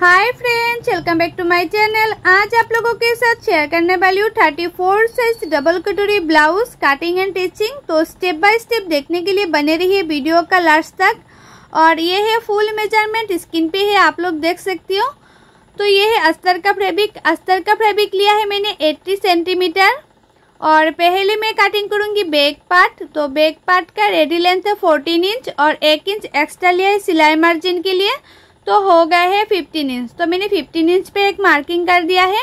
Hi friends, welcome back to my channel. आज आप लोगों के साथ शेयर करने वाली हूँ 34 साइज डबल कटोरी ब्लाउज कटिंग एंड टिचिंग। तो स्टेप बाय स्टेप देखने के लिए बने रहिए वीडियो का लास्ट तक। और ये है फुल मेजरमेंट, स्क्रीन पे है, आप लोग देख सकती हो। तो ये है अस्तर का फैब्रिक। अस्तर का फैब्रिक लिया है मैंने 80 सेंटीमीटर। और पहले मैं कटिंग करूँगी बैक पार्ट। तो बैक पार्ट का रेडी लेंथ है 14 इंच और 1 इंच एक्स्ट्रा लिया है सिलाई मार्जिन के लिए, तो हो गए है 15 इंच। तो मैंने 15 इंच पे एक मार्किंग कर दिया है।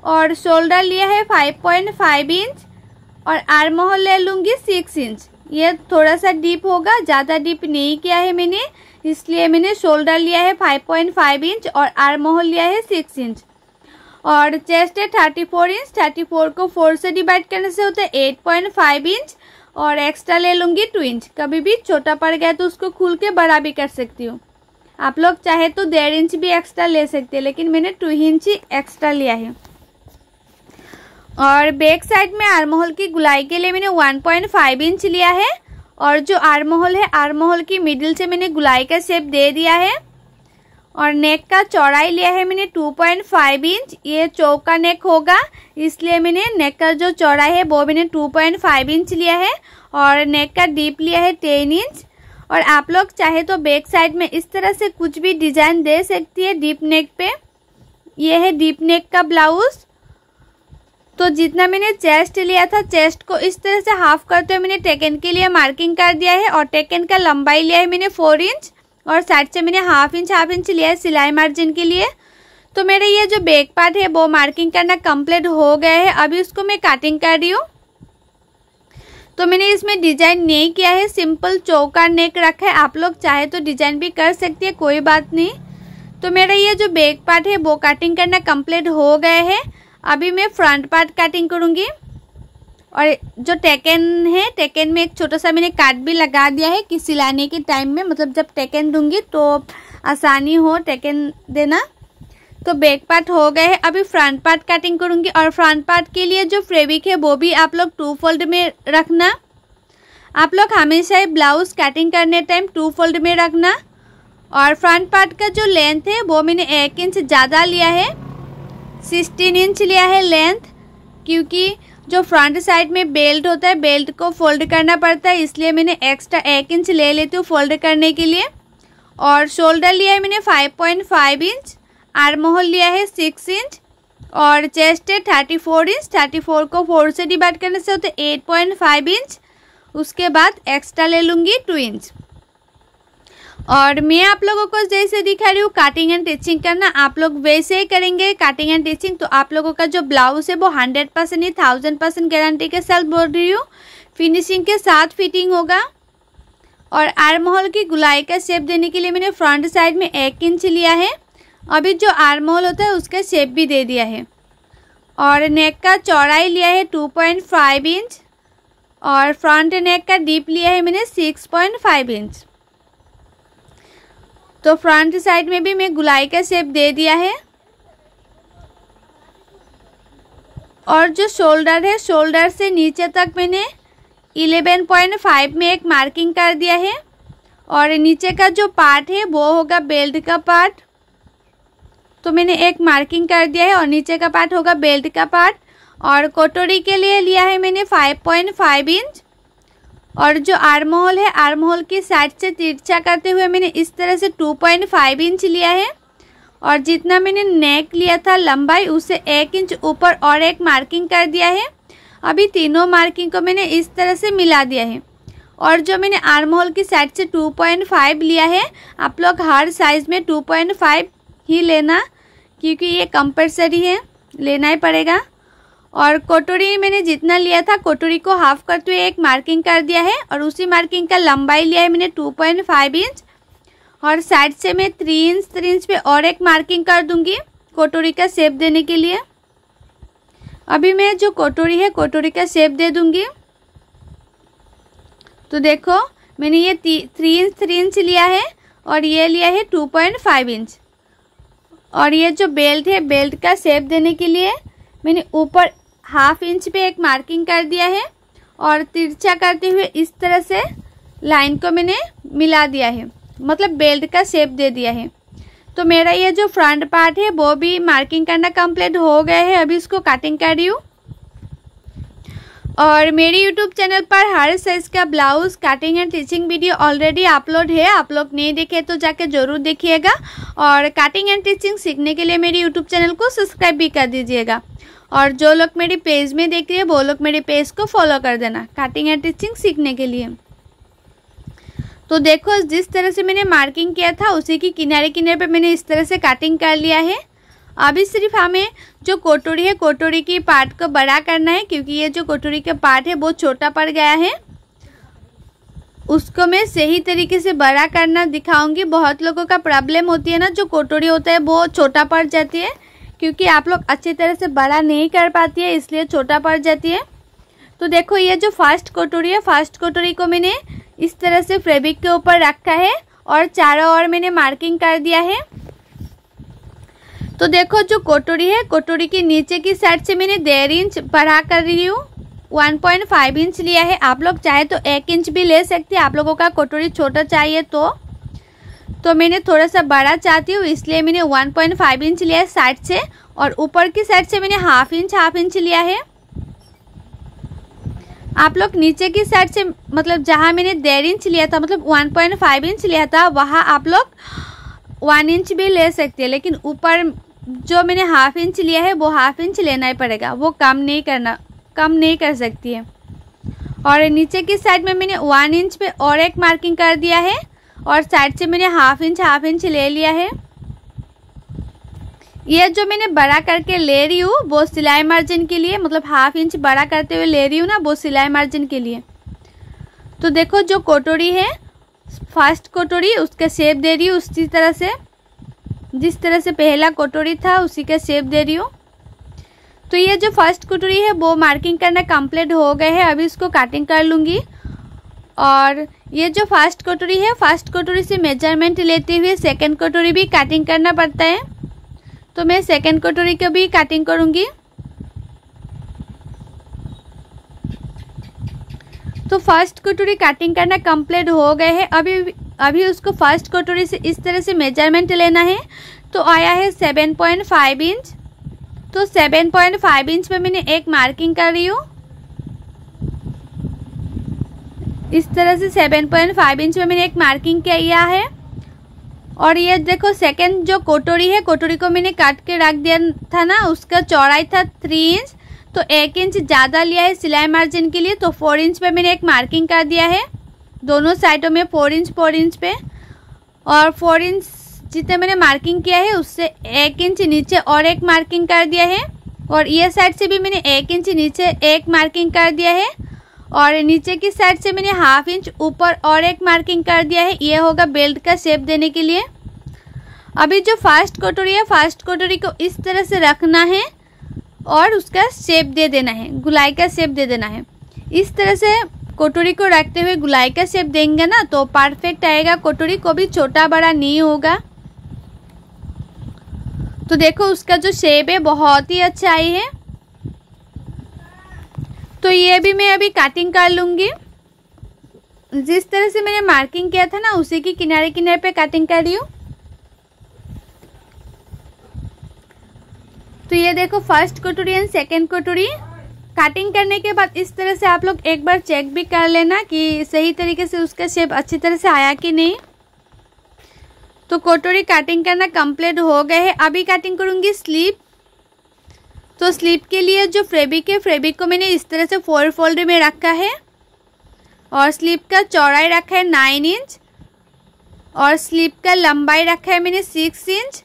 और शोल्डर लिया है 5.5 इंच और आर्म होल ले लूँगी 6 इंच। ये थोड़ा सा डीप होगा, ज़्यादा डीप नहीं किया है मैंने, इसलिए मैंने शोल्डर लिया है 5.5 इंच और आर्म होल लिया है 6 इंच। और चेस्ट है 34 इंच। 34 को 4 से डिवाइड करने से होता है 8.5 इंच और एक्स्ट्रा ले लूँगी 2 इंच। कभी भी छोटा पड़ गया तो उसको खुल के बड़ा भी कर सकती हूँ। आप लोग चाहे तो 1.5 इंच भी एक्स्ट्रा ले सकते हैं, लेकिन मैंने 2 इंच ही एक्स्ट्रा लिया है। और बैक साइड में आर्म होल की गुलाई के लिए मैंने 1.5 इंच लिया है। और जो आर्म होल है, आर्म होल की मिडिल से मैंने गुलाई का शेप दे दिया है। और नेक का चौड़ाई लिया है मैंने 2.5 इंच। ये चौका नेक होगा, इसलिए मैंने नेक का जो चौड़ाई है वो मैंने 2.5 इंच लिया है। और नेक का डीप लिया है 10 इंच। और आप लोग चाहे तो बैक साइड में इस तरह से कुछ भी डिजाइन दे सकती है डीप नेक पे। ये है डीप नेक का ब्लाउज। तो जितना मैंने चेस्ट लिया था, चेस्ट को इस तरह से हाफ करते हुए मैंने टेकन के लिए मार्किंग कर दिया है। और टेकन का लंबाई लिया है मैंने 4 इंच और साइड से मैंने हाफ इंच लिया है सिलाई मार्जिन के लिए। तो मेरे ये जो बैक पार्ट है वो मार्किंग करना कंप्लीट हो गया है। अभी उसको मैं कटिंग कर रही हूँ। तो मैंने इसमें डिजाइन नहीं किया है, सिंपल चौका नेक रखा है। आप लोग चाहे तो डिजाइन भी कर सकती है, कोई बात नहीं। तो मेरा ये जो बैक पार्ट है वो कटिंग करना कंप्लीट हो गया है। अभी मैं फ्रंट पार्ट कटिंग करूँगी। और जो टेकन है, टेकन में एक छोटा सा मैंने काट भी लगा दिया है कि सिलाने के टाइम में, मतलब जब टेकन दूंगी तो आसानी हो टेकन देना। तो बैक पार्ट हो गए है। अभी फ्रंट पार्ट कटिंग करूंगी। और फ्रंट पार्ट के लिए जो फैब्रिक है वो भी आप लोग 2 फोल्ड में रखना। आप लोग हमेशा ब्लाउज कटिंग करने टाइम 2 फोल्ड में रखना। और फ्रंट पार्ट का जो लेंथ है वो मैंने 1 इंच ज़्यादा लिया है, 16 इंच लिया है लेंथ। क्योंकि जो फ्रंट साइड में बेल्ट होता है, बेल्ट को फोल्ड करना पड़ता है, इसलिए मैंने एक्स्ट्रा 1 इंच ले लेती हूँ फोल्ड करने के लिए। और शोल्डर लिया है मैंने 5.5 इंच, आर्म होल लिया है 6 इंच और चेस्ट है 34 इंच। 34 को 4 से डिवाइड करने से होता है 8.5 इंच। उसके बाद एक्स्ट्रा ले लूँगी 2 इंच। और मैं आप लोगों को जैसे दिखा रही हूँ कटिंग एंड टिचिंग करना, आप लोग वैसे ही करेंगे कटिंग एंड टिचिंग। तो आप लोगों का जो ब्लाउज है वो 100% नहीं 1000% गारंटी के साथ बोल रही हूँ, फिनिशिंग के साथ फिटिंग होगा। और आर्म होल की गुलाई का शेप देने के लिए मैंने फ्रंट साइड में 1 इंच लिया है। अभी जो आर्म होल होता है उसका शेप भी दे दिया है। और नेक का चौड़ाई लिया है 2.5 इंच और फ्रंट नेक का डीप लिया है मैंने 6.5 इंच। तो फ्रंट साइड में भी मैं गुलाई का शेप दे दिया है। और जो शोल्डर है, शोल्डर से नीचे तक मैंने 11.5 में एक मार्किंग कर दिया है। और नीचे का जो पार्ट है वो होगा बेल्ट का पार्ट, तो मैंने एक मार्किंग कर दिया है। और नीचे का पार्ट होगा बेल्ट का पार्ट। और कटोरी के लिए लिया है मैंने 5.5 इंच। और जो आर्म होल है, आर्म होल की साइड से तिरछा करते हुए मैंने इस तरह से 2.5 इंच लिया है। और जितना मैंने नेक लिया था लंबाई, उससे 1 इंच ऊपर और एक मार्किंग कर दिया है। अभी तीनों मार्किंग को मैंने इस तरह से मिला दिया है। और जो मैंने आर्म होल की साइड से 2.5 लिया है, आप लोग हर साइज में 2.5 ही लेना, क्योंकि ये कंपलसरी है, लेना ही पड़ेगा। और कटोरी मैंने जितना लिया था, कटोरी को हाफ करते हुए एक मार्किंग कर दिया है। और उसी मार्किंग का लंबाई लिया है मैंने 2.5 इंच। और साइड से मैं 3 इंच पे और एक मार्किंग कर दूंगी कटोरी का शेप देने के लिए। अभी मैं जो कटोरी है, कटोरी का शेप दे दूंगी। तो देखो मैंने ये 3 इंच लिया है और ये लिया है 2.5 इंच। और ये जो बेल्ट है, बेल्ट का शेप देने के लिए मैंने ऊपर हाफ इंच पे एक मार्किंग कर दिया है। और तिरछा करते हुए इस तरह से लाइन को मैंने मिला दिया है, मतलब बेल्ट का शेप दे दिया है। तो मेरा ये जो फ्रंट पार्ट है वो भी मार्किंग करना कंप्लीट हो गया है। अभी इसको कटिंग कर रही हूँ। और मेरी यूट्यूब चैनल पर हर साइज का blouse cutting and stitching video already upload है। आप लोग नहीं देखे तो जाके ज़रूर देखिएगा। और कटिंग एंड स्टिचिंग सीखने के लिए मेरी यूट्यूब चैनल को सब्सक्राइब भी कर दीजिएगा। और जो लोग मेरे पेज में देख रहे हैं वो लोग मेरे पेज को फॉलो कर देना कटिंग एंड स्टिचिंग सीखने के लिए। तो देखो जिस तरह से मैंने मार्किंग किया था उसी की किनारे किनारे पे मैंने इस तरह से कटिंग कर लिया है। अभी सिर्फ हमें जो कटोरी है कटोरी की पार्ट को बड़ा करना है, क्योंकि ये जो कटोरी का पार्ट है वो छोटा पड़ गया है। उसको मैं सही तरीके से बड़ा करना दिखाऊंगी। बहुत लोगों का प्रॉब्लम होती है ना, जो कटोरी होता है वो छोटा पड़ जाती है, क्योंकि आप लोग अच्छी तरह से बड़ा नहीं कर पाती है इसलिए छोटा पड़ जाती है। तो देखो ये जो फर्स्ट कटोरी है, फर्स्ट कटोरी को मैंने इस तरह से फैब्रिक के ऊपर रखा है और चारों ओर मैंने मार्किंग कर दिया है। तो देखो जो कटोरी है कटोरी के नीचे की साइड से मैंने 1.5 इंच बढ़ा कर रही हूँ। 1.5 इंच लिया है। आप लोग चाहे तो 1 इंच भी ले सकते हैं। आप लोगों का कटोरी छोटा चाहिए तो मैंने थोड़ा सा बड़ा चाहती हूँ इसलिए मैंने 1.5 इंच लिया है साइड से। और ऊपर की साइड से मैंने हाफ इंच लिया है। आप लोग नीचे की साइड से मतलब जहाँ मैंने 1.5 इंच लिया था मतलब 1.5 इंच लिया था वहाँ आप लोग 1 इंच भी ले सकते हैं, लेकिन ऊपर जो मैंने हाफ इंच लिया है वो हाफ इंच लेना ही पड़ेगा, वो कम नहीं कर सकती है। और नीचे की साइड में मैंने 1 इंच पे और एक मार्किंग कर दिया है और साइड से मैंने हाफ इंच ले लिया है। ये जो मैंने बड़ा करके ले रही हूँ वो सिलाई मार्जिन के लिए, मतलब हाफ इंच बड़ा करते हुए ले रही हूँ ना, वो सिलाई मार्जिन के लिए। तो देखो जो कटोरी है फर्स्ट कटोरी उसका शेप दे रही हूँ उसी तरह से, जिस तरह से पहला कटोरी था उसी का शेप दे रही हूँ। तो ये जो फर्स्ट कटोरी है वो मार्किंग करना कंप्लीट हो गया है। अभी इसको कटिंग कर लूँगी। और ये जो फर्स्ट कटोरी है फर्स्ट कटोरी से मेजरमेंट लेते हुए सेकंड कटोरी भी कटिंग करना पड़ता है, तो मैं सेकंड कटोरी को भी कटिंग करूँगी। तो फर्स्ट कटोरी कटिंग करना कंप्लीट हो गए है। अभी उसको फर्स्ट कटोरी से इस तरह से मेजरमेंट लेना है। तो आया है 7.5 इंच। तो 7.5 इंच पे मैंने एक मार्किंग कर रही हूँ। इस तरह से 7.5 इंच पे मैंने एक मार्किंग किया है। और ये देखो सेकंड जो कटोरी है कटोरी को मैंने काट के रख दिया था ना, उसका चौड़ाई था 3 इंच। तो 1 इंच ज़्यादा लिया है सिलाई मार्जिन के लिए, तो 4 इंच पे मैंने एक मार्किंग कर दिया है। दोनों साइडों में 4 इंच पे। और 4 इंच जितने मैंने मार्किंग किया है उससे 1 इंच नीचे और एक मार्किंग कर दिया है। और ये साइड से भी मैंने 1 इंच नीचे एक मार्किंग कर दिया है। और नीचे की साइड से मैंने हाफ इंच ऊपर और एक मार्किंग कर दिया है। ये होगा बेल्ट का शेप देने के लिए। अभी जो फर्स्ट कटोरी है फर्स्ट कटोरी को इस तरह से रखना है और उसका शेप दे देना है, गुलाई का शेप दे देना है। इस तरह से कटोरी को रखते हुए गुलाई का शेप देंगे ना तो परफेक्ट आएगा, कटोरी को भी छोटा बड़ा नहीं होगा। तो देखो उसका जो शेप है बहुत ही अच्छा आई है। तो ये भी मैं अभी कटिंग कर लूँगी। जिस तरह से मैंने मार्किंग किया था ना उसी की किनारे किनारे पे कटिंग कर रही हूँ। तो ये देखो फर्स्ट कटोरी एंड सेकेंड कटोरी कटिंग करने के बाद इस तरह से आप लोग एक बार चेक भी कर लेना कि सही तरीके से उसका शेप अच्छी तरह से आया कि नहीं। तो कटोरी कटिंग करना कंप्लीट हो गए है। अभी कटिंग करूँगी स्लीव। तो स्लीव के लिए जो फैब्रिक है फैब्रिक को मैंने इस तरह से 4 फोल्ड में रखा है। और स्लीव का चौड़ाई रखा है 9 इंच और स्लीव का लंबाई रखा है मैंने 6 इंच।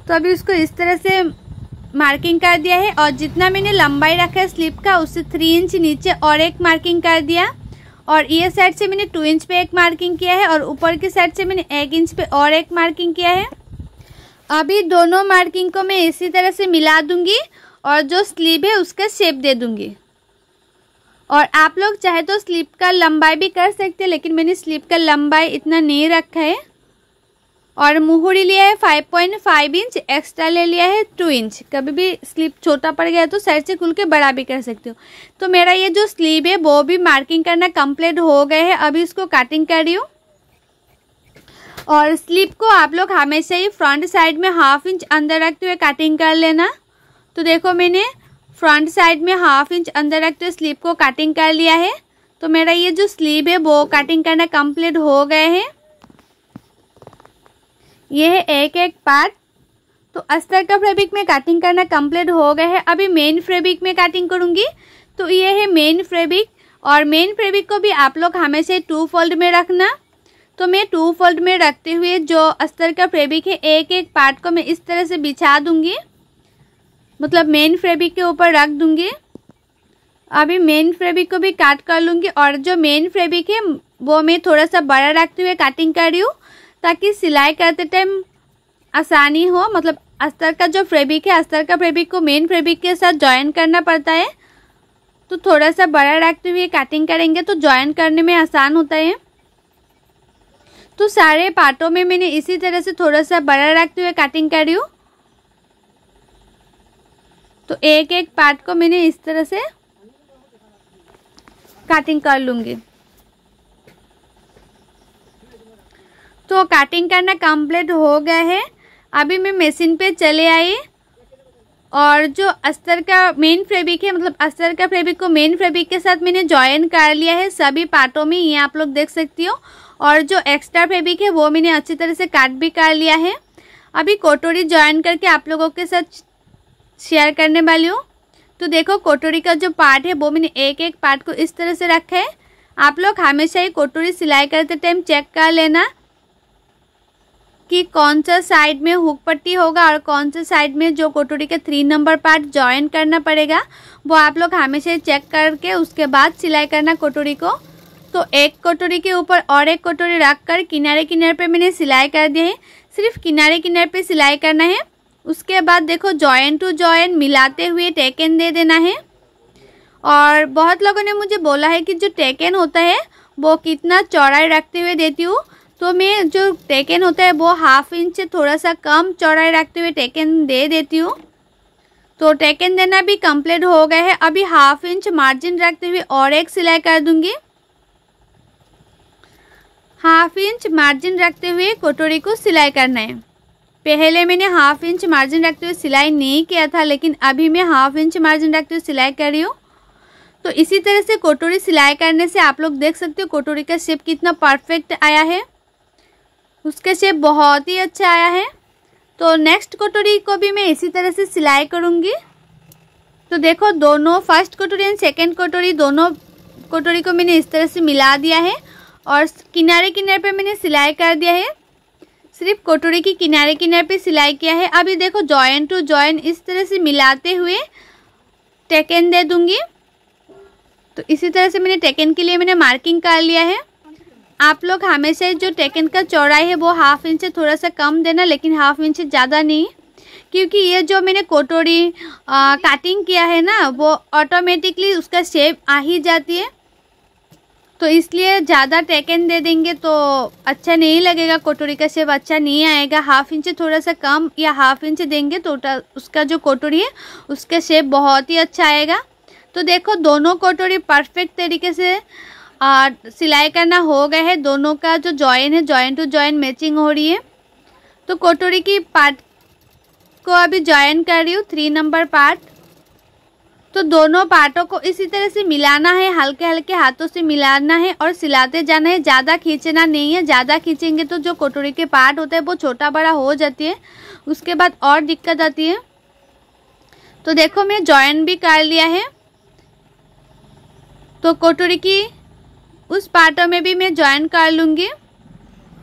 तो अभी उसको इस तरह से मार्किंग कर दिया है। और जितना मैंने लंबाई रखा है स्लीव का उससे 3 इंच नीचे और एक मार्किंग कर दिया। और ये साइड से मैंने 2 इंच पे एक मार्किंग किया है और ऊपर की साइड से मैंने 1 इंच पे और एक मार्किंग किया है। अभी दोनों मार्किंग को मैं इसी तरह से मिला दूंगी और जो स्लीव है उसका शेप दे दूंगी। और आप लोग चाहे तो स्लीव का लंबाई भी कर सकते हैं, लेकिन मैंने स्लीव का लंबाई इतना नहीं रखा है। और मुहूरी लिया है 5.5 इंच, एक्स्ट्रा ले लिया है 2 इंच। कभी भी स्लीव छोटा पड़ गया तो साइड से खुल के बड़ा भी कर सकते हो। तो मेरा ये जो स्लीव है वो भी मार्किंग करना कंप्लीट हो गए है। अभी इसको कटिंग कर रही हूँ। और स्लीव को आप लोग हमेशा ही फ्रंट साइड में 1/2 इंच अंदर रखते हुए कटिंग कर लेना। तो देखो मैंने फ्रंट साइड में 1/2 इंच अंदर रखते हुए स्लीव को कटिंग कर लिया है। तो मेरा ये जो स्लीव है वो कटिंग करना कंप्लीट हो गए हैं। ये है एक एक पार्ट। तो अस्तर का फैब्रिक में कटिंग करना कंप्लीट हो गया है। अभी मेन फैब्रिक में कटिंग करूंगी। तो ये है मेन फैब्रिक, और मेन फैब्रिक को भी आप लोग हमेशा 2 फोल्ड में रखना। तो मैं 2 फोल्ड में रखते हुए जो अस्तर का फैब्रिक है एक एक पार्ट को मैं इस तरह से बिछा दूंगी, मतलब मेन फैब्रिक के ऊपर रख दूंगी। अभी मेन फैब्रिक को भी काट कर लूंगी, और जो मेन फैब्रिक है वो मैं थोड़ा सा बड़ा रखते हुए कटिंग कर रही हूँ ताकि सिलाई करते टाइम आसानी हो। मतलब अस्तर का जो फैब्रिक है, अस्तर का फैब्रिक को मेन फैब्रिक के साथ जॉइन करना पड़ता है। तो थोड़ा सा बड़ा रखते हुए कटिंग करेंगे तो जॉइन करने में आसान होता है। तो सारे पार्टों में मैंने इसी तरह से थोड़ा सा बड़ा रखते हुए कटिंग कर रही हूँ। तो एक एक पार्ट को मैंने इस तरह से कटिंग कर लूंगी। तो कटिंग करना कंप्लीट हो गया है। अभी मैं मशीन पे चले आई, और जो अस्तर का मेन फैब्रिक है, मतलब अस्तर का फैब्रिक को मेन फैब्रिक के साथ मैंने जॉइन कर लिया है सभी पार्टों में, ये आप लोग देख सकती हो। और जो एक्स्ट्रा फैब्रिक है वो मैंने अच्छी तरह से काट भी कर लिया है। अभी कटोरी जॉइन करके आप लोगों के साथ शेयर करने वाली हूँ। तो देखो कटोरी का जो पार्ट है वो मैंने एक एक पार्ट को इस तरह से रखा है। आप लोग हमेशा ही कटोरी सिलाई करते टाइम चेक कर लेना कि कौन सा साइड में हुक पट्टी होगा और कौन सा साइड में जो कटोरी का 3 नंबर पार्ट जॉइन करना पड़ेगा, वो आप लोग हमेशा चेक करके उसके बाद सिलाई करना कटोरी को। तो एक कटोरी के ऊपर और एक कटोरी रखकर किनारे किनारे पे मैंने सिलाई कर दिया है। सिर्फ किनारे किनारे पे सिलाई करना है। उसके बाद देखो जॉइन टू जॉइन मिलाते हुए टेकन दे देना है। और बहुत लोगों ने मुझे बोला है कि जो टेकन होता है वो कितना चौड़ाई रखते हुए देती हूँ। तो मैं जो टेकन होता है वो 1/2 इंच से थोड़ा सा कम चौड़ाई रखते हुए टेकन दे देती हूँ। तो टेकन देना भी कंप्लीट हो गया है। अभी 1/2 इंच मार्जिन रखते हुए और एक सिलाई कर दूंगी। 1/2 इंच मार्जिन रखते हुए कटोरी को सिलाई करना है। पहले मैंने 1/2 इंच मार्जिन रखते हुए सिलाई नहीं किया था, लेकिन अभी मैं 1/2 इंच मार्जिन रखते हुए सिलाई कर रही हूँ। तो इसी तरह से कटोरी सिलाई करने से आप लोग देख सकते हो कटोरी का शेप कितना परफेक्ट आया है। उसका शेप बहुत ही अच्छा आया है। तो नेक्स्ट कटोरी को भी मैं इसी तरह से सिलाई करूँगी। तो देखो दोनों फर्स्ट कटोरी एंड सेकेंड कटोरी दोनों कटोरी को मैंने इस तरह से मिला दिया है, और किनारे किनारे पे मैंने सिलाई कर दिया है। सिर्फ कटोरी की किनारे किनारे पे सिलाई किया है। अभी देखो जॉइन टू जॉइन इस तरह से मिलाते हुए टेकन दे दूंगी। तो इसी तरह से मैंने टेकन के लिए मैंने मार्किंग कर लिया है। आप लोग हमेशा जो टेकन का चौड़ाई है वो 1/2 इंच से थोड़ा सा कम देना, लेकिन 1/2 इंच से ज़्यादा नहीं, क्योंकि ये जो मैंने कटोरी कटिंग किया है ना वो ऑटोमेटिकली उसका शेप आ ही जाती है। तो इसलिए ज़्यादा टेकन दे देंगे तो अच्छा नहीं लगेगा, कटोरी का शेप अच्छा नहीं आएगा। 1/2 इंच थोड़ा सा कम या 1/2 इंच देंगे तो उसका जो कटोरी है उसका शेप बहुत ही अच्छा आएगा। तो देखो दोनों कटोरी परफेक्ट तरीके से सिलाई करना हो गया है। दोनों का जो जॉइन है जॉइन टू जॉइन मैचिंग हो रही है। तो कटोरी की पार्ट को अभी जॉइन कर रही हूँ 3 नंबर पार्ट। तो दोनों पार्टों को इसी तरह से मिलाना है, हल्के हल्के हाथों से मिलाना है और सिलाते जाना है। ज़्यादा खींचना नहीं है, ज़्यादा खींचेंगे तो जो कटोरी के पार्ट होता है वो छोटा बड़ा हो जाती है, उसके बाद और दिक्कत आती है। तो देखो मैं जॉइन भी कर लिया है। तो कटोरी की उस पार्टों में भी मैं जॉइन कर लूँगी।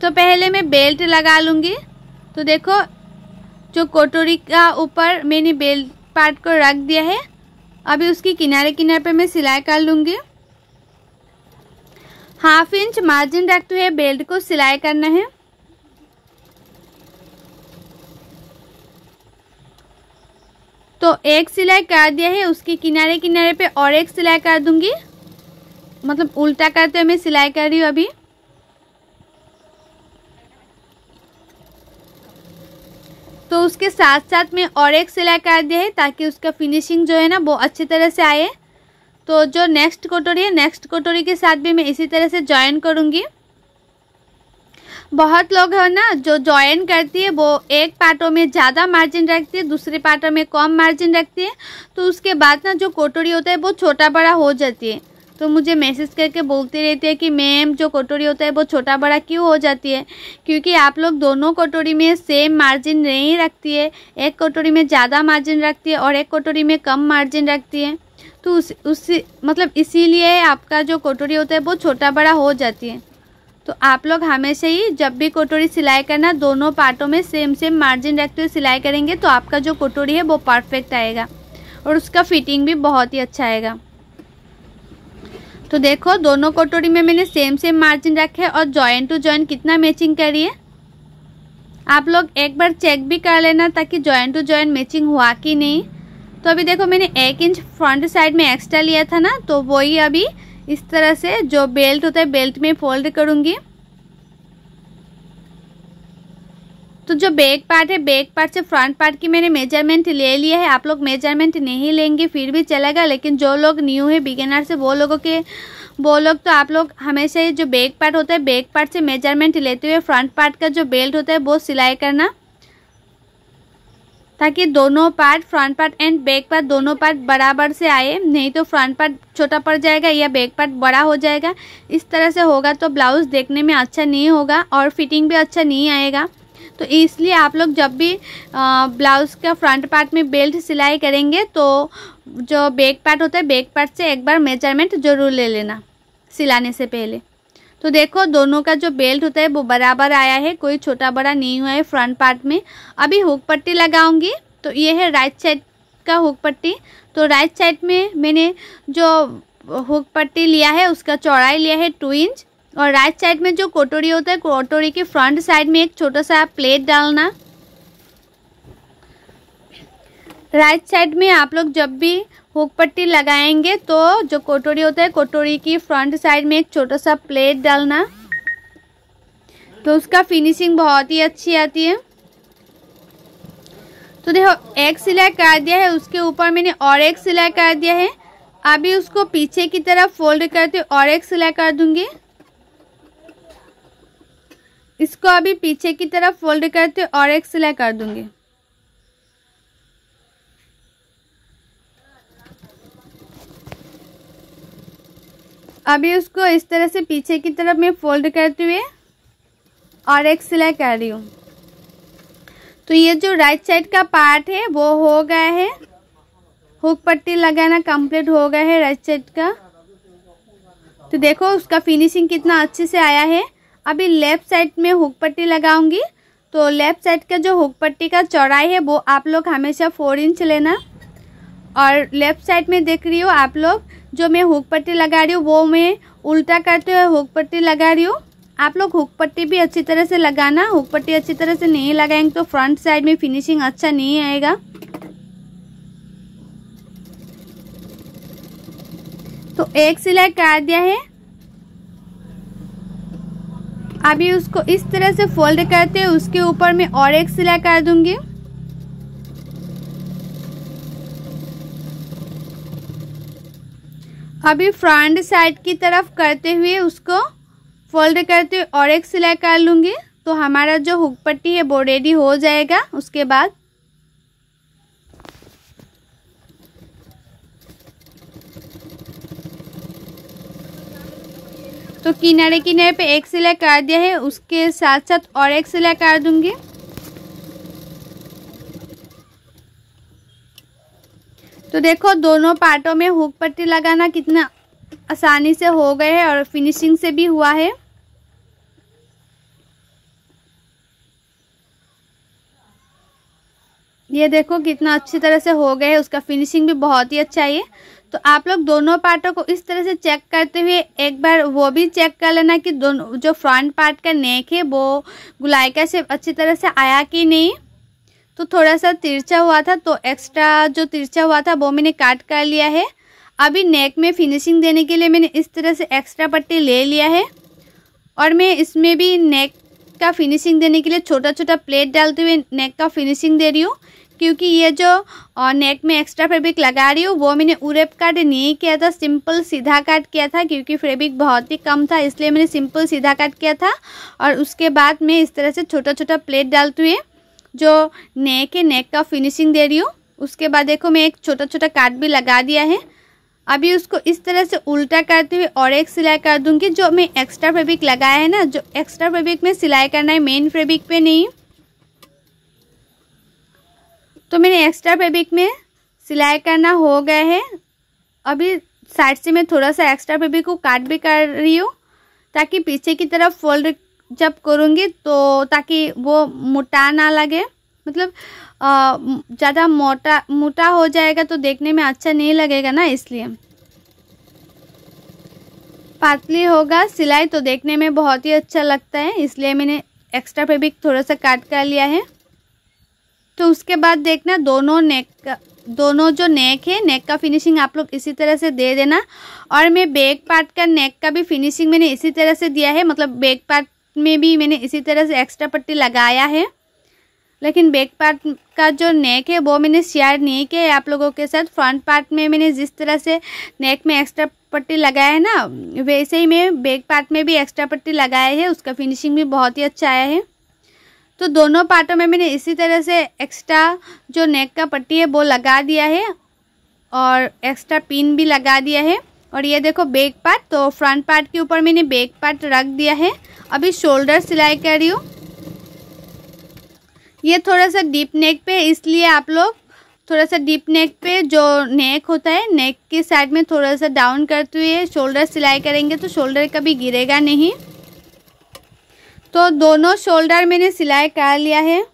तो पहले मैं बेल्ट लगा लूँगी। तो देखो जो कटोरी का ऊपर मैंने बेल्ट पार्ट को रख दिया है, अभी उसकी किनारे किनारे पे मैं सिलाई कर लूँगी। 1/2 इंच मार्जिन रखते हुए बेल्ट को सिलाई करना है। तो एक सिलाई कर दिया है, उसकी किनारे किनारे पे और एक सिलाई कर दूंगी, मतलब उल्टा करते हुए मैं सिलाई कर रही हूँ अभी। तो उसके साथ साथ में और एक सिलाई कर दिया है ताकि उसका फिनिशिंग जो है ना वो अच्छी तरह से आए। तो जो नेक्स्ट कटोरी है नेक्स्ट कटोरी के साथ भी मैं इसी तरह से जॉइन करूँगी। बहुत लोग है ना जो जॉइन करती है वो एक पार्टों में ज़्यादा मार्जिन रखती है, दूसरे पार्टों में कम मार्जिन रखती है, तो उसके बाद ना जो कटोरी होता है वो छोटा बड़ा हो जाती है। तो मुझे मैसेज करके बोलती रहती है कि मैम जो कटोरी होता है वो छोटा बड़ा क्यों हो जाती है, क्योंकि आप लोग दोनों कटोरी में सेम मार्जिन नहीं रखती है। एक कटोरी में ज़्यादा मार्जिन रखती है और एक कटोरी में कम मार्जिन रखती है, तो इसीलिए आपका जो कटोरी होता है वो छोटा बड़ा हो जाती है। तो आप लोग हमेशा ही जब भी कटोरी सिलाई करना दोनों पार्टों में सेम मार्जिन रखते हुए सिलाई करेंगे तो आपका जो कटोरी है वो परफेक्ट आएगा और उसका फिटिंग भी बहुत ही अच्छा आएगा। तो देखो दोनों कटोरी में मैंने सेम मार्जिन रखे और जॉइंट टू जॉइंट कितना मैचिंग करी है। आप लोग एक बार चेक भी कर लेना ताकि जॉइंट टू जॉइंट मैचिंग हुआ कि नहीं। तो अभी देखो मैंने 1 इंच फ्रंट साइड में एक्स्ट्रा लिया था ना, तो वही अभी इस तरह से जो बेल्ट होता है बेल्ट में फोल्ड करूंगी। तो जो बैक पार्ट है बैक पार्ट से फ्रंट पार्ट की मैंने मेजरमेंट ले लिया है। आप लोग मेजरमेंट नहीं लेंगे फिर भी चलेगा, लेकिन जो लोग न्यू है बिगिनर से वो लोग तो आप लोग हमेशा ही जो बैक पार्ट होता है बैक पार्ट से मेजरमेंट लेते हुए फ्रंट पार्ट का जो बेल्ट होता है वो सिलाई करना, ताकि दोनों part front part and back part दोनों पार्ट बराबर से आए। नहीं तो फ्रंट पार्ट छोटा पड़ जाएगा या बैक पार्ट बड़ा हो जाएगा। इस तरह से होगा तो ब्लाउज़ देखने में अच्छा नहीं होगा और फिटिंग भी अच्छा नहीं आएगा। तो इसलिए आप लोग जब भी ब्लाउज़ का फ्रंट पार्ट में बेल्ट सिलाई करेंगे तो जो बैक पार्ट होता है बैक पार्ट से एक बार मेजरमेंट ज़रूर ले लेना सिलाने से पहले। तो देखो दोनों का जो बेल्ट होता है वो बराबर आया है, कोई छोटा बड़ा नहीं हुआ है फ्रंट पार्ट में। अभी हुक पट्टी लगाऊंगी। तो ये है राइट साइड का हुक पट्टी। तो राइट साइड में मैंने जो हुक पट्टी लिया है उसका चौड़ाई लिया है 2 इंच और राइट साइड में जो कटोरी होता है कटोरी के फ्रंट साइड में एक छोटा सा प्लेट डालना। राइट साइड में आप लोग जब भी हुक पट्टी लगाएंगे तो जो कटोरी होता है कटोरी की फ्रंट साइड में एक छोटा सा प्लेट डालना, तो उसका फिनिशिंग बहुत ही अच्छी आती है। तो देखो एक सिलाई कर दिया है, उसके ऊपर मैंने और एक सिलाई कर दिया है। अभी उसको पीछे की तरफ फोल्ड करते और एक सिलाई कर दूंगी। इसको अभी पीछे की तरफ फोल्ड करते और एक सिलाई कर दूंगी। अभी उसको इस तरह से पीछे की तरफ मैं फोल्ड करते हुए और एक सिलाई कर रही हूँ। तो ये जो राइट साइड का पार्ट है वो हो गया है, हुक पट्टी लगाना कंप्लीट हो गया है राइट साइड का। तो देखो उसका फिनिशिंग कितना अच्छे से आया है। अभी लेफ्ट साइड में हुक पट्टी लगाऊंगी। तो लेफ्ट साइड का जो हुक पट्टी का चौड़ाई है वो आप लोग हमेशा 4 इंच लेना। और लेफ्ट साइड में देख रही हो आप लोग जो मैं हुक पट्टी लगा रही हूँ वो मैं उल्टा करते हुए हुक पट्टी लगा रही हूँ। आप लोग हुक पट्टी भी अच्छी तरह से लगाना। हुक पट्टी अच्छी तरह से नहीं लगाएंगे तो फ्रंट साइड में फिनिशिंग अच्छा नहीं आएगा। तो एक सिलाई कर दिया है। अभी उसको इस तरह से फोल्ड करते हैं, उसके ऊपर मैं और एक सिलाई कर दूंगी। अभी फ्रंट साइड की तरफ करते हुए उसको फोल्ड करते हुए और एक सिलाई कर लूंगी। तो हमारा जो हुक पट्टी है वो रेडी हो जाएगा। उसके बाद तो किनारे किनारे पे एक सिलाई कर दिया है, उसके साथ साथ और एक सिलाई कर दूंगी। तो देखो दोनों पार्टों में हुक पट्टी लगाना कितना आसानी से हो गए है और फिनिशिंग से भी हुआ है। ये देखो कितना अच्छी तरह से हो गए है, उसका फिनिशिंग भी बहुत ही अच्छा है। तो आप लोग दोनों पार्टों को इस तरह से चेक करते हुए एक बार वो भी चेक कर लेना कि दोनों जो फ्रंट पार्ट का नेक है वो गुलाई का शेप अच्छी तरह से आया कि नहीं। तो थोड़ा सा तिरछा हुआ था तो एक्स्ट्रा जो तिरछा हुआ था वो मैंने काट कर लिया है। अभी नेक में फिनिशिंग देने के लिए मैंने इस तरह से एक्स्ट्रा पट्टी ले लिया है और मैं इसमें भी नेक का फिनिशिंग देने के लिए छोटा छोटा प्लेट डालते हुए नेक का फिनिशिंग दे रही हूँ, क्योंकि ये जो नेक में एक्स्ट्रा फैब्रिक लगा रही हूँ वो मैंने उरेप काट नहीं किया था, सिंपल सीधा काट किया था, क्योंकि फैब्रिक बहुत ही कम था इसलिए मैंने सिंपल सीधा काट किया था। और उसके बाद मैं इस तरह से छोटा छोटा प्लेट डालते हुए जो नेक है नेक का फिनिशिंग दे रही हूँ। उसके बाद देखो मैं एक छोटा छोटा काट भी लगा दिया है। अभी उसको इस तरह से उल्टा करते हुए और एक सिलाई कर दूंगी। जो मैं एक्स्ट्रा फैब्रिक लगाया है ना, जो एक्स्ट्रा फैब्रिक में सिलाई करना है, मेन फैब्रिक पे नहीं। तो मैंने एक्स्ट्रा फैब्रिक में सिलाई करना हो गया है। अभी साइड से मैं थोड़ा सा एक्स्ट्रा फैब्रिक को काट भी कर रही हूँ ताकि पीछे की तरफ फोल्ड जब करूँगी तो ताकि वो मोटा ना लगे, मतलब ज़्यादा मोटा हो जाएगा तो देखने में अच्छा नहीं लगेगा ना, इसलिए पतली होगा सिलाई तो देखने में बहुत ही अच्छा लगता है, इसलिए मैंने एक्स्ट्रा फैब्रिक थोड़ा सा काट कर लिया है। तो उसके बाद देखना दोनों जो नेक है नेक का फिनिशिंग आप लोग इसी तरह से दे देना। और मैं बैक पार्ट का नेक का भी फिनिशिंग मैंने इसी तरह से दिया है, मतलब बैक पार्ट में भी मैंने इसी तरह से एक्स्ट्रा पट्टी लगाया है, लेकिन बैक पार्ट का जो नेक है वो मैंने शेयर नहीं किया है आप लोगों के साथ। फ्रंट पार्ट में मैंने जिस तरह से नेक में एक्स्ट्रा पट्टी लगाया है ना, वैसे ही मैं बैक पार्ट में भी एक्स्ट्रा पट्टी लगाया है, उसका फिनिशिंग भी बहुत ही अच्छा आया है। तो दोनों पार्टों में मैंने इसी तरह से एक्स्ट्रा जो नेक का पट्टी है वो लगा दिया है और एक्स्ट्रा पिन भी लगा दिया है। और ये देखो बैक पार्ट, तो फ्रंट पार्ट के ऊपर मैंने बैक पार्ट रख दिया है। अभी शोल्डर सिलाई कर रही हूँ। ये थोड़ा सा डीप नेक पे, इसलिए आप लोग थोड़ा सा डीप नेक पे जो नेक होता है नेक की साइड में थोड़ा सा डाउन करते हुए शोल्डर सिलाई करेंगे तो शोल्डर कभी गिरेगा नहीं। तो दोनों शोल्डर मैंने सिलाई कर लिया है।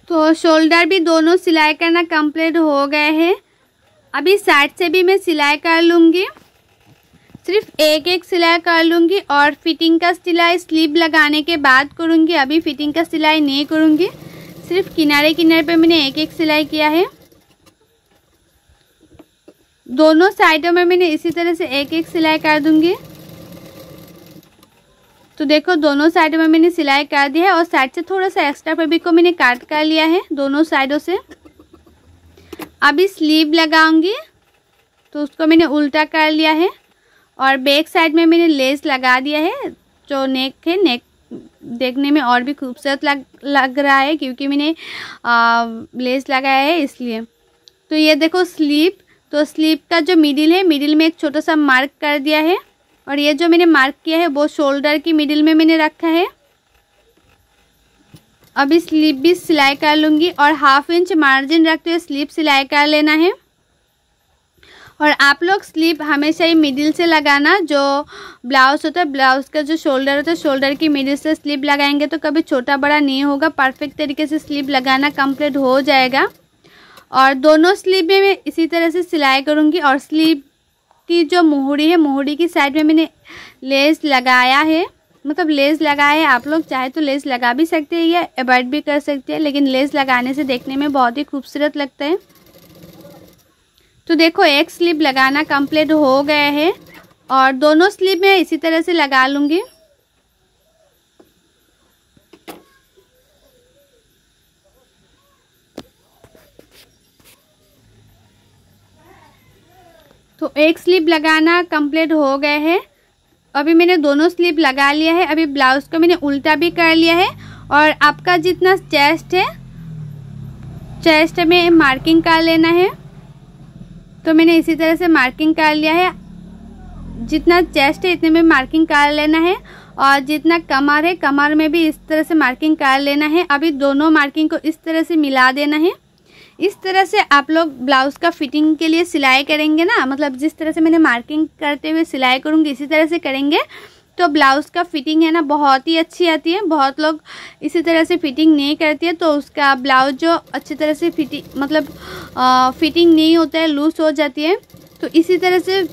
तो शोल्डर भी दोनों सिलाई करना कंप्लीट हो गए हैं। अभी साइड से भी मैं सिलाई कर लूँगी, सिर्फ एक सिलाई कर लूँगी और फिटिंग का सिलाई स्लीव लगाने के बाद करूँगी। अभी फिटिंग का सिलाई नहीं करूँगी, सिर्फ किनारे किनारे पे मैंने एक सिलाई किया है। दोनों साइडों में मैंने इसी तरह से एक सिलाई कर दूँगी। तो देखो दोनों साइडों में मैंने सिलाई कर दी है और साइड से थोड़ा सा एक्स्ट्रा फैब्रिक को मैंने काट कर लिया है दोनों साइडों से। अभी स्लीव लगाऊंगी तो उसको मैंने उल्टा कर लिया है और बैक साइड में मैंने लेस लगा दिया है। जो नेक है नेक देखने में और भी खूबसूरत लग रहा है क्योंकि मैंने लेस लगाया है इसलिए। तो ये देखो स्लीव, तो स्लीव का जो मिडिल है मिडिल में एक छोटा सा मार्क कर दिया है और ये जो मैंने मार्क किया है वो शोल्डर की मिडिल में मैंने रखा है। अभी स्लीव भी सिलाई कर लूँगी और 1/2 इंच मार्जिन रखते हुए स्लीव सिलाई कर लेना है। और आप लोग स्लीव हमेशा ही मिडिल से लगाना। जो ब्लाउज होता है ब्लाउज का जो शोल्डर होता है शोल्डर की मिडिल से स्लीव लगाएंगे तो कभी छोटा बड़ा नहीं होगा, परफेक्ट तरीके से स्लीव लगाना कंप्लीट हो जाएगा। और दोनों स्लीव में मैं इसी तरह से सिलाई करूँगी। और स्लीव की जो मोहरी है मोहरी की साइड में मैंने लेस लगाया है, मतलब लेस लगाया है। आप लोग चाहे तो लेस लगा भी सकते हैं या अवॉइड भी कर सकते हैं, लेकिन लेस लगाने से देखने में बहुत ही खूबसूरत लगता है। तो देखो एक स्लीव लगाना कंप्लीट हो गया है और दोनों स्लीव में इसी तरह से लगा लूँगी। तो एक स्लीव लगाना कंप्लीट हो गया है। अभी मैंने दोनों स्लीव लगा लिया है। अभी ब्लाउज को मैंने उल्टा भी कर लिया है और आपका जितना चेस्ट है चेस्ट में मार्किंग कर लेना है। तो मैंने इसी तरह से मार्किंग कर लिया है, जितना चेस्ट है इतने में मार्किंग कर लेना है और जितना कमर है कमर में भी इस तरह से मार्किंग कर लेना है। अभी दोनों मार्किंग को इस तरह से मिला देना है। इस तरह से आप लोग ब्लाउज का फिटिंग के लिए सिलाई करेंगे ना, मतलब जिस तरह से मैंने मार्किंग करते हुए सिलाई करूँगी इसी तरह से करेंगे तो ब्लाउज का फिटिंग है ना बहुत ही अच्छी आती है। बहुत लोग इसी तरह से फिटिंग नहीं करती है तो उसका ब्लाउज जो अच्छी तरह से फिटिंग नहीं होता है, लूज हो जाती है। तो इसी तरह से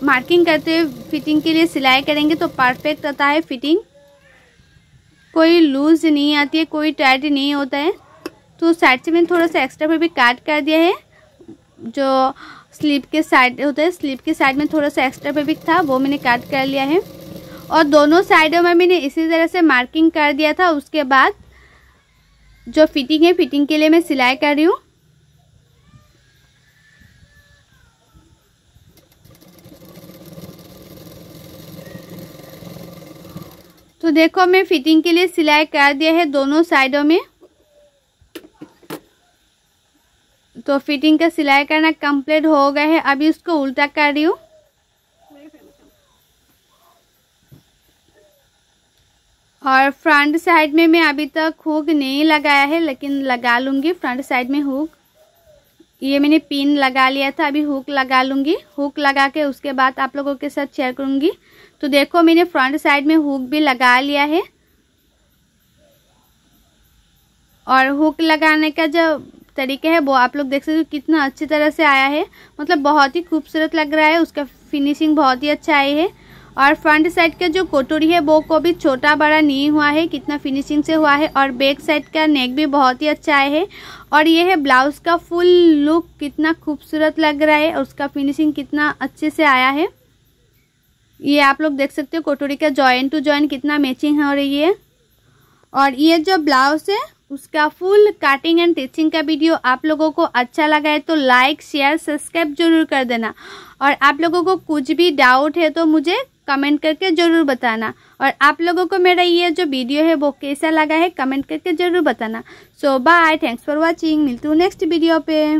मार्किंग करते हुए फिटिंग के लिए सिलाई करेंगे तो परफेक्ट आता है फिटिंग, कोई लूज नहीं आती है, कोई टाइट नहीं होता है। तो साइड से मैंने थोड़ा सा एक्स्ट्रा पे भी काट कर दिया है। जो स्लीव के साइड होता है स्लीव के साइड में थोड़ा सा एक्स्ट्रा फैब्रिक था वो मैंने काट कर लिया है और दोनों साइडों में मैंने इसी तरह से मार्किंग कर दिया था। उसके बाद जो फिटिंग है, फिटिंग के लिए मैं सिलाई कर रही हूँ। तो देखो मैं फिटिंग के लिए सिलाई कर दिया है दोनों साइडों में। तो फिटिंग का सिलाई करना कंप्लीट हो गया है। अभी उसको उल्टा कर रही हूँ। और फ्रंट साइड में मैं अभी तक हुक नहीं लगाया है, लेकिन लगा लूँगी फ्रंट साइड में हुक। ये मैंने पिन लगा लिया था, अभी हुक लगा लूँगी। हुक लगा के उसके बाद आप लोगों के साथ शेयर करूँगी। तो देखो मैंने फ्रंट साइड में हुक भी लगा लिया है। और हुक लगाने का जो तरीका है वो आप लोग देख सकते हो कितना अच्छी तरह से आया है, मतलब बहुत ही खूबसूरत लग रहा है। उसका फिनिशिंग बहुत ही अच्छा आई है। और फ्रंट साइड का जो कोटोरी है वो को भी छोटा बड़ा नहीं हुआ है, कितना फिनिशिंग से हुआ है। और बैक साइड का नेक भी बहुत ही अच्छा आया है। और ये है ब्लाउज का फुल लुक, कितना खूबसूरत लग रहा है। उसका फिनिशिंग कितना अच्छे से आया है, ये आप लोग देख सकते हो। कोटोरी का जॉइंट टू जॉइंट कितना मैचिंग हो रही है। और ये जो ब्लाउज है उसका फुल कटिंग एंड टिचिंग का वीडियो आप लोगों को अच्छा लगा है तो लाइक शेयर सब्सक्राइब जरूर कर देना। और आप लोगों को कुछ भी डाउट है तो मुझे कमेंट करके जरूर बताना। और आप लोगों को मेरा ये जो वीडियो है वो कैसा लगा है कमेंट करके जरूर बताना। सो बाय, थैंक्स फॉर वॉचिंग। मिलती हूँ नेक्स्ट वीडियो पे।